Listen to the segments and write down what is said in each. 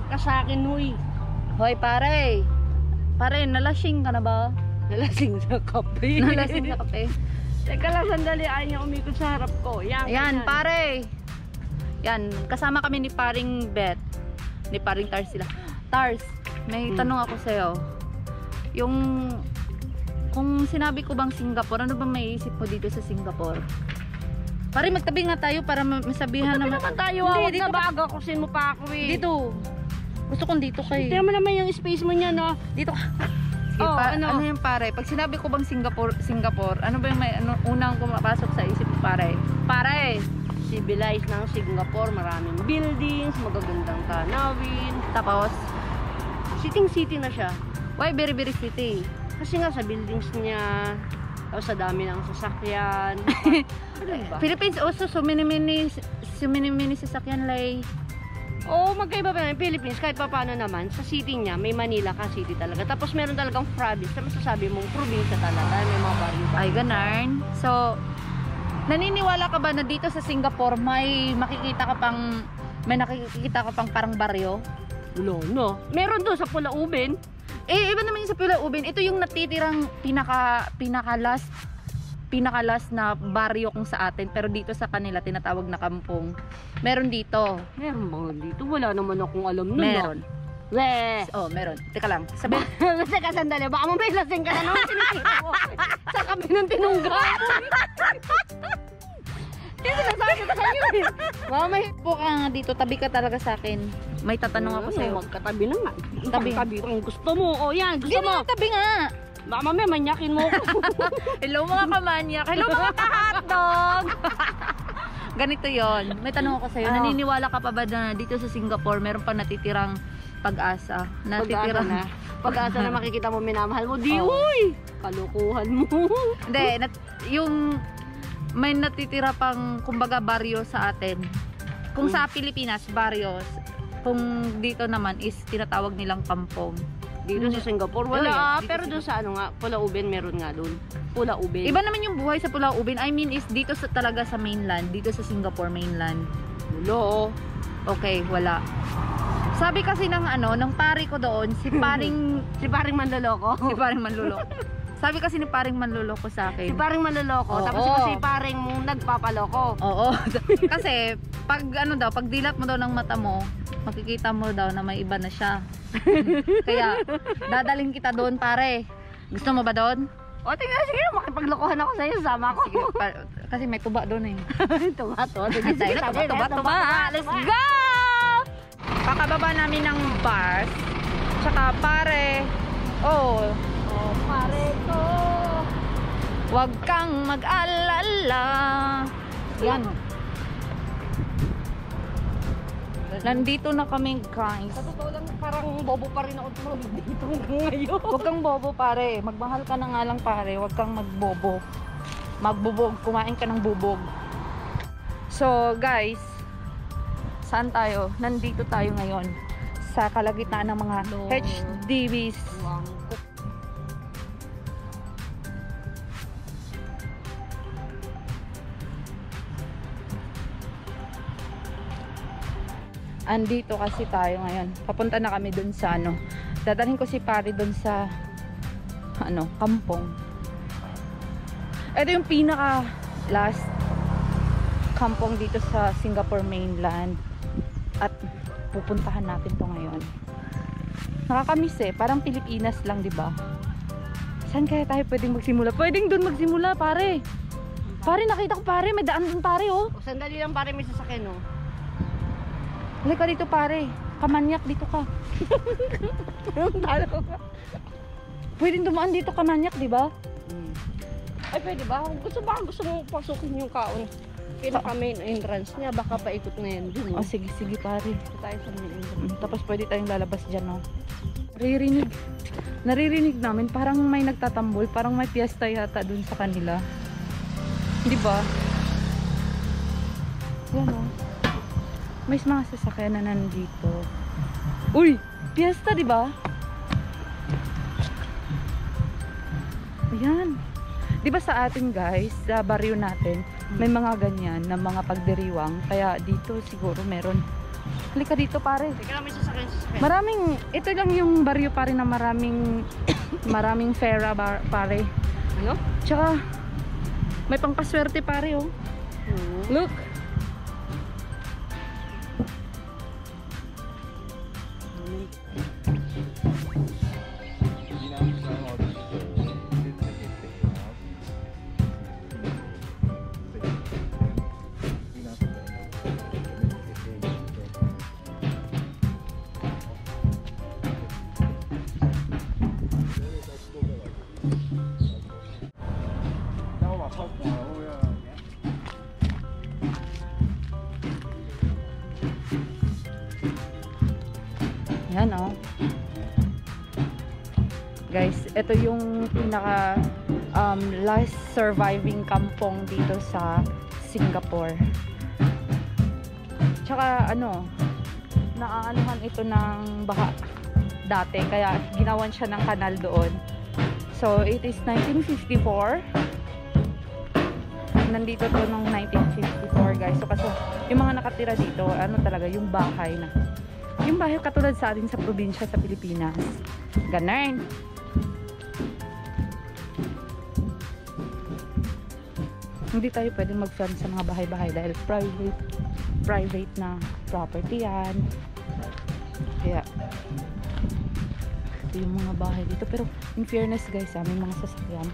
ka sa akin, huy. Hoy, pare. Pare, nalasing ka na ba? Nalasing sa kape. Nalasing na kape. Teka lang, sandali. Ayaw niya umikot sa harap ko. Yan, pare. Yan, kasama kami ni paring Bet. Ni paring Tars sila. Tars, may tanong ako sa'yo. Kung sinabi ko bang Singapore, ano ba may isip mo dito sa Singapore? Pare, magtabi nga tayo para masabihan naman. Naman tayo. Hindi, Dito dito baga. Kusin mo pa ako eh. Dito. Gusto kong dito kay. Tingnan mo naman yung space mo niya, no? Dito ka. Sige, Oh, ano? ano yung pare? Pag sinabi ko bang Singapore, ano ba yung may unang pumapasok sa isip mo, pare? Pare! Civilized ng Singapore. Maraming buildings, magagandang tanawin. Tapos, City na siya. why very very city? Kasi nga sa buildings niya, tapos sa dami ng sasakyan. Ano ba? Philippines also so many sasakyan lay. Oo, magkaiba pa ng Philippines. Kahit pa paano naman, sa city niya, may Manila ka city talaga. Tapos meron talagang province. Na masasabi mong probinsya talaga. May mga barrio. Ay, ganarn. So, naniniwala ka ba na dito sa Singapore may nakikita ka pang parang baryo? Wala, no? Meron doon sa Pulaubin. Eh, iba naman yung sa Pulaubin. Ito yung natitirang pinaka-last na baryo kung sa atin. Pero dito sa kanila, tinatawag na kampong. Meron dito. Meron mga dito. Wala naman akong alam nun. Meron. Weh! Oh, meron. Teka lang. Sabi, Teka, sandali. Baka mamay lasing ka na naman sinikita mo. Sa kami ng tinungga. Hindi sinasabi ko sa'yo eh. mamay po ka nga dito. Tabi ka talaga sa akin. May tatanong ako sa'yo. Magkatabi na nga. Tabi. Tabi kung gusto mo. O yan, gusto mo. Tabi nga. Baka mamaya manyakin mo ko. Hello mga kamanyak. Hello mga ka-hotdog. Ganito yon. May tanong ako sa'yo. Naniniwala ka pa ba na dito sa Singapore meron pa natitirang pag-asa? Pag-asa na makikita mo minamahal mo. Di, Oh. uy! Kalukuhan mo. Hindi. Yung may natitira pang kumbaga baryo sa atin. Kung sa Pilipinas, baryo. Kung dito naman is tinatawag nilang kampong. Dito sa Singapore, wala. Oh, yes, dito Pero sa doon sa ano nga, Pulaubin, meron nga doon. Pulaubin. Iba naman yung buhay sa Pulaubin. I mean is dito talaga sa mainland. Dito sa Singapore mainland. Wala. Okay, wala. Sabi kasi ng pari ko doon, si paring manloloko. si paring manluloko. Sabi kasi ni paring manluloko sa akin. Si paring manloloko, Oo. tapos si paring nagpapaloko. Oo. Kasi pag pag dilat mo daw ng mata mo, makikita mo daw na may iba na siya. Kaya dadaling kita doon, pare. Gusto mo ba doon? O, tingnan, sige, makipaglokohan ako sa'yo, sama ko. Sige, kasi may tuba doon eh. Tuba. Sige, Tuba. Let's go! Pakababa namin ng bus. Tsaka pare. Oh, Pare ko. wag kang mag-alala. Yan. Nandito na kami, guys. Sa totoo lang, parang bobo pa rin ako tumawag dito ngayon. Huwag kang bobo, pare. Magmahal ka na nga lang, pare. Huwag kang magbobo. Magbubog. Kumain ka ng bubog. So, guys, saan tayo? Nandito tayo ngayon sa kalagitnaan ng mga HDBs. Andito kasi tayo ngayon. Papunta na kami dun sa dadalhin ko si pare dun sa kampong. Ito yung pinaka last kampong dito sa Singapore mainland. At pupuntahan natin to ngayon. Nakakamiss eh. Parang Pilipinas lang, di ba? Saan kaya tayo pwedeng magsimula? Pwedeng dun magsimula, pare. Pare, nakita ko pare. May daan dun, pare, oh. O, sandali lang, pare, may sasakyan, oh. Halika dito, pare. Kamanyak, dito ka. Pwedeng dumaan dito, Kamanyak, di ba? Ay, pwede ba? Gusto mo pasukin yung kaon? Pinaka main entrance niya, baka paikot na yan dun. Oh, sige, pare. Ito tayo sa main entrance. Tapos pwede tayong lalabas dyan, no? Naririnig namin, parang may nagtatambol, parang may piyesta yata dun sa kanila. Di ba? Yan, oh. May mga sasakyan na nandito. Uy! Piyesta, di ba? Ayan. Di ba sa atin, guys, sa baryo natin, may mga ganyan na mga pagdiriwang. Kaya dito siguro meron Halika dito pare. Teka lang, may sasakyan. Maraming, ito lang yung baryo pare na maraming fera pare. Ano? Tsaka, may pangpaswerte pare oh. Look! Yan oh. Guys, ito yung pinaka last surviving kampong dito sa Singapore. Tsaka ano, naaanuhan ito ng baha dati, kaya ginawan siya ng kanal doon. So it is 1954. Nandito to nung 1954 guys. So kasi yung mga nakatira dito, ano talaga, yung bahay na. Yung bahay katulad sa atin sa probinsya sa Pilipinas. Ganun. Hindi tayo pwedeng mag-film sa mga bahay-bahay dahil private na property yan. Kaya ito yung mga bahay dito. Pero in fairness guys, may mga sasakyan.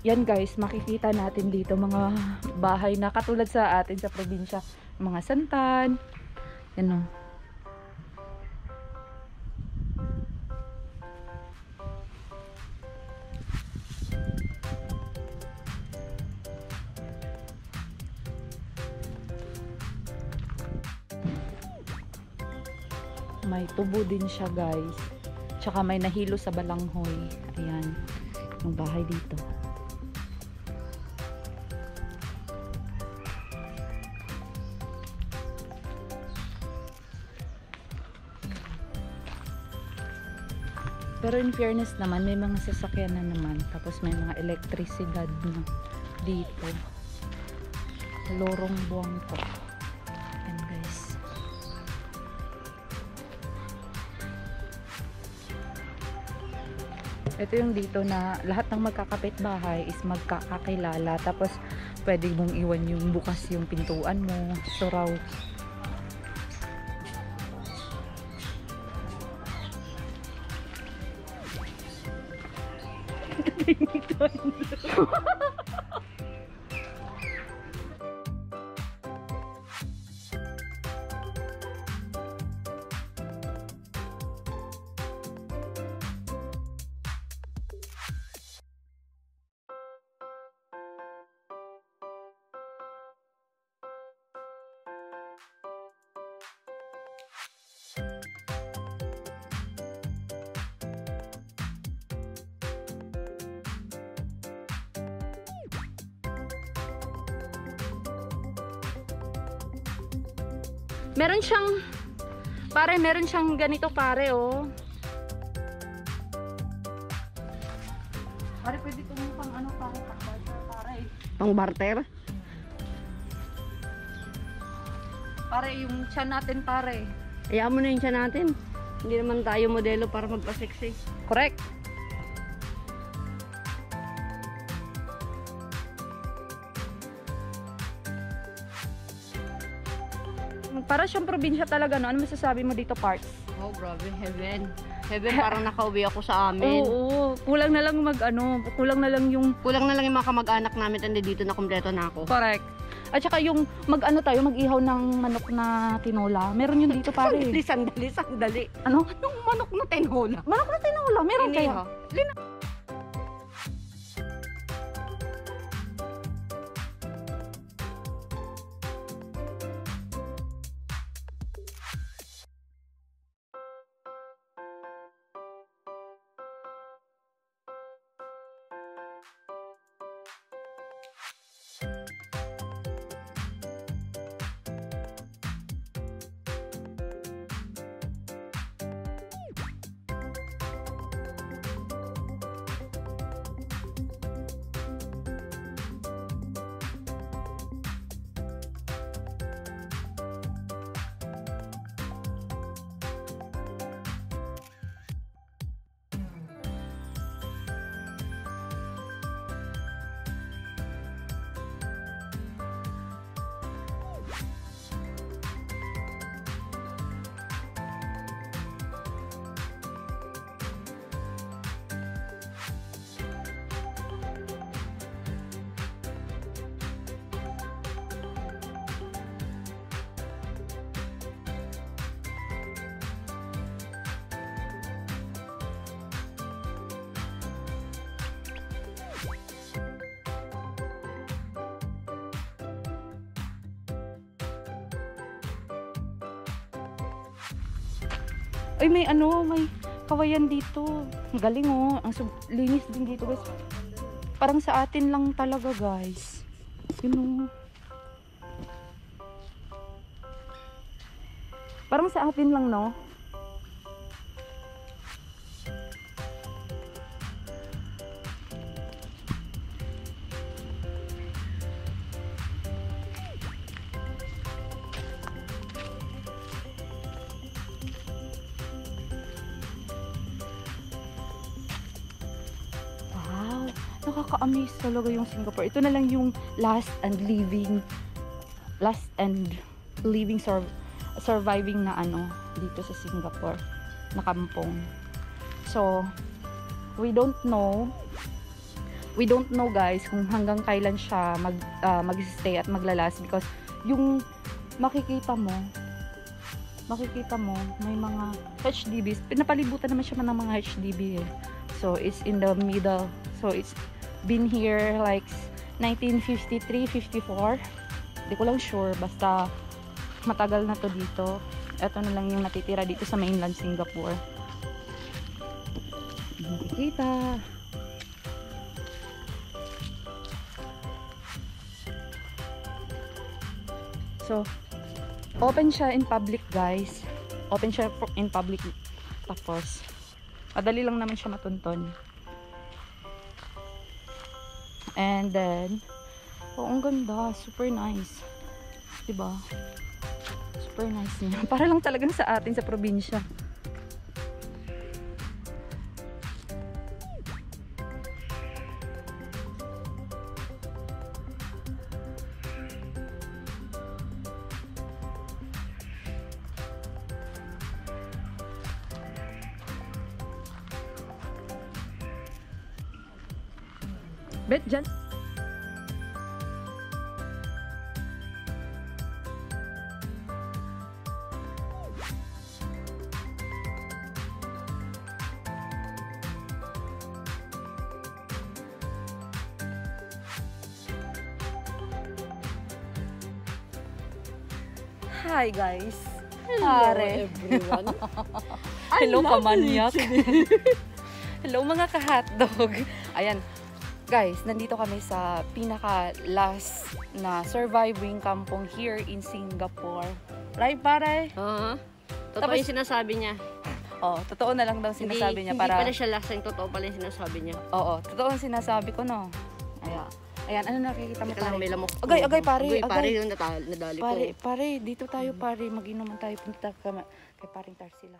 Yan guys, makikita natin dito mga bahay na katulad sa atin sa probinsya, mga santan. Yan o. May tubo din siya guys. Tsaka may nahilo sa balanghoy. Ayan, yung bahay dito. Pero in fairness naman, may mga sasakyan na naman. Tapos may mga elektrisidad na dito. Lorong Buangko. Ayan guys. Ito yung dito na lahat ng magkakapit bahay is magkakakilala. Tapos pwede mong iwan yung bukas yung pintuan mo. Suraw. Meron siyang ganito pare oh. Pare pwede ito pang ano pare. Pang barter? Pare yung tiyan natin pare. Hayaan mo na yung tiyan natin. Hindi naman tayo modelo para magpa-sexy. Correct. Para siyang probinsya talaga, no? Ano masasabi mo dito, Parks? Oh, grabe. Heaven. Heaven, parang nakauwi ako sa amin. Oo. Kulang na lang kulang na lang yung mga kamag-anak namin dito na kumpleto na ako. Correct. At saka yung mag-ihaw ng manok na tinola. Meron yun dito, pare. Sandali. Ano? Yung manok na tinola. Manok na tinola, meron kaya? Ay, may ano, may kawayan dito. Ang galing oh. Ang linis din dito guys. Parang sa atin lang talaga guys. Yun oh. Parang sa atin lang no. Nakaka-amaze talaga yung Singapore. Ito na lang yung last and living surviving na ano dito sa Singapore na kampong. So we don't know guys kung hanggang kailan siya mag-stay at maglalas, because yung makikita mo may mga HDBs, pinapalibutan naman siya ng mga HDB eh. So it's in the middle, so it's been here like 1953-54, di ko lang sure, basta matagal na to dito. Ito na lang yung natitira dito sa mainland Singapore. Makikita. So open siya in public guys, tapos madali lang naman siya matunton. And then, oh, ang ganda, super nice. Diba? Super nice niya. Para lang talagang sa atin sa probinsya. Bet dyan. Hi guys. Hello everyone. Hello kamanyak. Hello mga ka-hotdog. Ayan. Guys, nandito kami sa pinaka last na surviving kampong here in Singapore. Right, pare? Totoo Tapos- yung sinasabi niya. Oh, totoo na lang daw sinasabi niya Hindi para... pala siya lasing, totoo pala yung sinasabi niya. Oo, totoo ang sinasabi ko, no? Ayan, ano nakikita mo Teka lang, pare? may lamok. Agay, pare. Pare yung nadali ko. Pare, dito tayo pare. Mag-inuman tayo. Punta ka kay paring Tarsila.